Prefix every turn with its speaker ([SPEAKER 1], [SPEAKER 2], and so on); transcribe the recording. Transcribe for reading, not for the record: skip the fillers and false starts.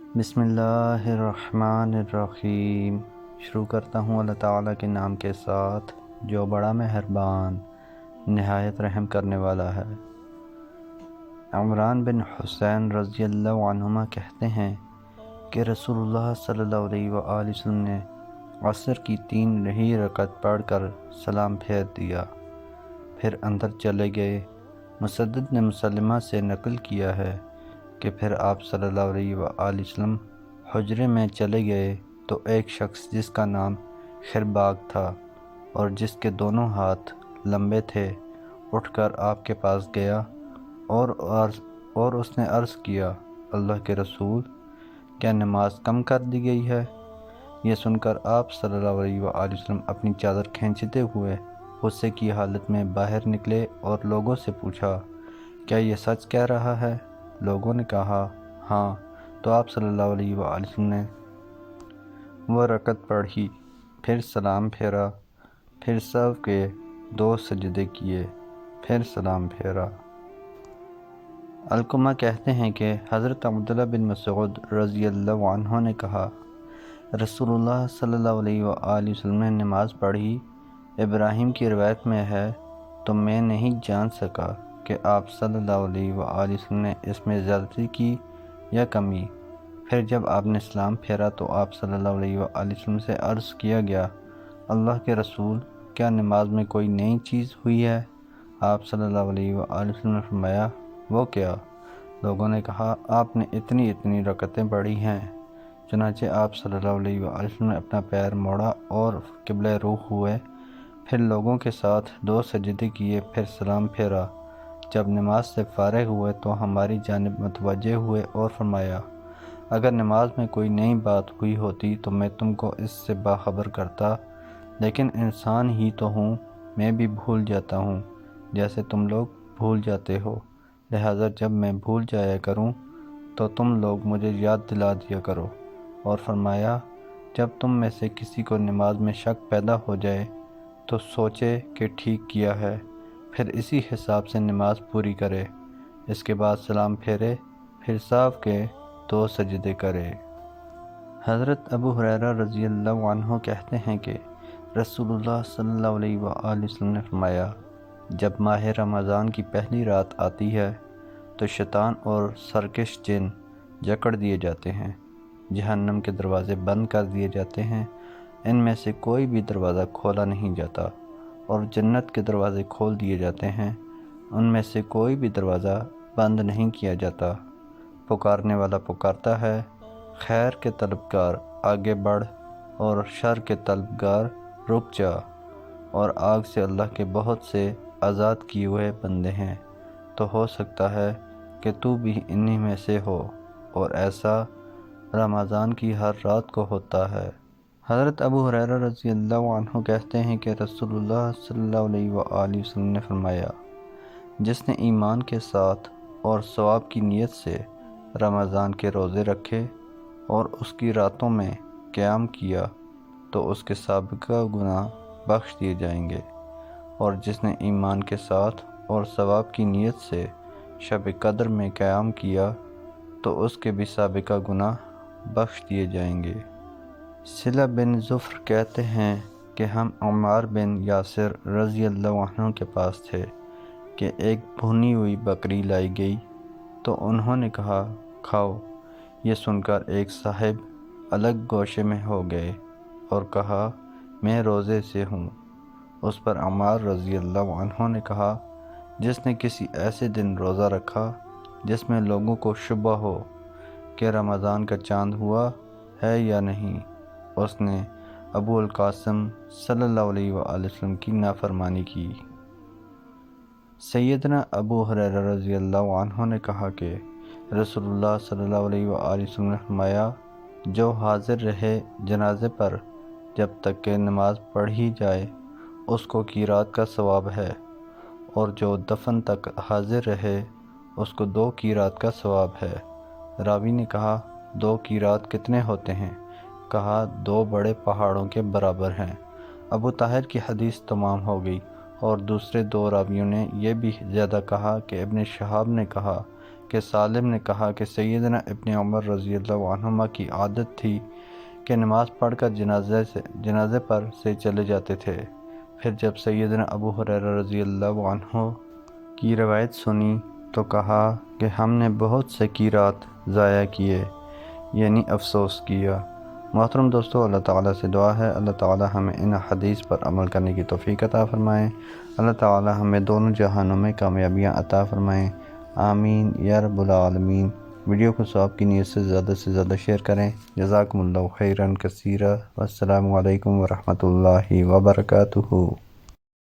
[SPEAKER 1] بسم اللہ الرحمن الرحیم۔ شروع کرتا ہوں اللہ تعالیٰ کے نام کے ساتھ جو بڑا مہربان نہایت رحم کرنے والا ہے۔ عمران بن حسین رضی اللہ عنہما کہتے ہیں کہ رسول اللہ صلی اللہ علیہ وآلہ وسلم نے عصر کی 3 ہی رکعت پڑھ کر سلام پھیر دیا، پھر اندر چلے گئے۔ مسدد نے مسلمہ سے نقل کیا ہے کہ پھر آپ صلی اللہ علیہ وآلہ وسلم حجرے میں چلے گئے تو ایک شخص جس کا نام خرباق تھا اور جس کے دونوں ہاتھ لمبے تھے اٹھ کر آپ کے پاس گیا اور اس نے عرض کیا، اللہ کے رسول، کیا نماز کم کر دی گئی ہے؟ یہ سن کر آپ صلی اللہ علیہ وآلہ وسلم اپنی چادر کھینچتے ہوئے غصے کی حالت میں باہر نکلے اور لوگوں سے پوچھا، کیا یہ سچ کہہ رہا ہے؟ لوگوں نے کہا ہاں، تو آپ صلی اللہ علیہ وآلہ وسلم نے وہ رکعت پڑھی، پھر سلام پھیرا، پھر سہو کے 2 سجدے کیے، پھر سلام پھیرا۔ علقمہ کہتے ہیں کہ حضرت عبداللہ بن مسعود رضی اللہ عنہ نے کہا، رسول اللہ صلی اللہ علیہ وآلہ وسلم نے نماز پڑھی۔ ابراہیم کی روایت میں ہے، تو میں نہیں جان سکا کہ آپ صلی اللہ علیہ وآلہ وسلم نے اس میں زیادتی کی یا کمی۔ پھر جب آپ نے سلام پھیرا تو آپ صلی اللہ علیہ وآلہ وسلم سے عرض کیا گیا، اللہ کے رسول، کیا نماز میں کوئی نئی چیز ہوئی ہے؟ آپ صلی اللہ علیہ وآلہ وسلم نے فرمایا، وہ کیا؟ لوگوں نے کہا، آپ نے اتنی رکعتیں پڑھی ہیں۔ چنانچہ آپ صلی اللہ علیہ وآلہ وسلم نے اپنا پیر موڑا اور قبلہ رخ ہوئے، پھر لوگوں کے ساتھ 2 سجدے کیے، پھر سلام پھیرا۔ جب نماز سے فارغ ہوئے تو ہماری جانب متوجہ ہوئے اور فرمایا، اگر نماز میں کوئی نئی بات ہوئی ہوتی تو میں تم کو اس سے باخبر کرتا، لیکن انسان ہی تو ہوں، میں بھی بھول جاتا ہوں جیسے تم لوگ بھول جاتے ہو، لہٰذا جب میں بھول جایا کروں تو تم لوگ مجھے یاد دلا دیا کرو۔ اور فرمایا، جب تم میں سے کسی کو نماز میں شک پیدا ہو جائے تو سوچے کہ ٹھیک کیا ہے، پھر اسی حساب سے نماز پوری کرے، اس کے بعد سلام پھیرے، پھر سہو کے 2 سجدے کرے۔ حضرت ابو ہریرہ رضی اللہ عنہ کہتے ہیں کہ رسول اللہ صلی اللہ علیہ وآلہ وسلم نے فرمایا، جب ماہ رمضان کی پہلی رات آتی ہے تو شیطان اور سرکش جن جکڑ دیے جاتے ہیں، جہنم کے دروازے بند کر دیے جاتے ہیں، ان میں سے کوئی بھی دروازہ کھولا نہیں جاتا، اور جنت کے دروازے کھول دیے جاتے ہیں، ان میں سے کوئی بھی دروازہ بند نہیں کیا جاتا۔ پکارنے والا پکارتا ہے، خیر کے طلبگار آگے بڑھ اور شر کے طلبگار رک جا، اور آگ سے اللہ کے بہت سے آزاد کیے ہوئے بندے ہیں، تو ہو سکتا ہے کہ تو بھی انہی میں سے ہو، اور ایسا رمضان کی ہر رات کو ہوتا ہے۔ حضرت ابو ہریرہ رضی اللہ عنہ کہتے ہیں کہ رسول اللہ صلی اللہ علیہ وآلہ وسلم نے فرمایا، جس نے ایمان کے ساتھ اور ثواب کی نیت سے رمضان کے روزے رکھے اور اس کی راتوں میں قیام کیا تو اس کے سابقہ گناہ بخش دیے جائیں گے، اور جس نے ایمان کے ساتھ اور ثواب کی نیت سے شب قدر میں قیام کیا تو اس کے بھی سابقہ گناہ بخش دیے جائیں گے۔ صلہ بن ظفر کہتے ہیں کہ ہم عمار بن یاسر رضی اللہ عنہ کے پاس تھے کہ ایک بھنی ہوئی بکری لائی گئی تو انہوں نے کہا، کھاؤ۔ یہ سن کر ایک صاحب الگ گوشے میں ہو گئے اور کہا، میں روزے سے ہوں۔ اس پر عمار رضی اللہ عنہ نے کہا، جس نے کسی ایسے دن روزہ رکھا جس میں لوگوں کو شبہ ہو کہ رمضان کا چاند ہوا ہے یا نہیں، اس نے ابو القاسم صلی اللہ علیہ وآلہ وسلم کی نافرمانی کی۔ سیدنا ابو ہریرہ رضی اللہ عنہ نے کہا کہ رسول اللہ صلی اللہ علیہ وآلہ وسلم نے فرمایا، جو حاضر رہے جنازے پر جب تک کہ نماز پڑھی جائے اس کو قیرات کا ثواب ہے، اور جو دفن تک حاضر رہے اس کو 2 قیرات کا ثواب ہے۔ راوی نے کہا، 2 قیرات کتنے ہوتے ہیں؟ کہا، 2 بڑے پہاڑوں کے برابر ہیں۔ ابو طاہر کی حدیث تمام ہو گئی، اور دوسرے 2 راویوں نے یہ بھی زیادہ کہا کہ ابن شہاب نے کہا کہ سالم نے کہا کہ سیدنا ابن عمر رضی اللہ عنہما کی عادت تھی کہ نماز پڑھ کر جنازے پر سے چلے جاتے تھے۔ پھر جب سیدنا ابو ہریرہ رضی اللہ عنہ کی روایت سنی تو کہا کہ ہم نے بہت سے قیرات ضائع کیے، یعنی افسوس کیا۔ محترم دوستو، اللہ تعالیٰ سے دعا ہے اللہ تعالیٰ ہمیں ان حدیث پر عمل کرنے کی توفیق عطا فرمائیں۔ اللہ تعالیٰ ہمیں دونوں جہانوں میں کامیابیاں عطا فرمائیں، آمین یا رب العالمین۔ ویڈیو کو ثواب کی نیت سے زیادہ شیئر کریں۔ جزاکم اللہ خیرا کثیرا، والسلام علیکم ورحمۃ اللہ وبرکاتہ۔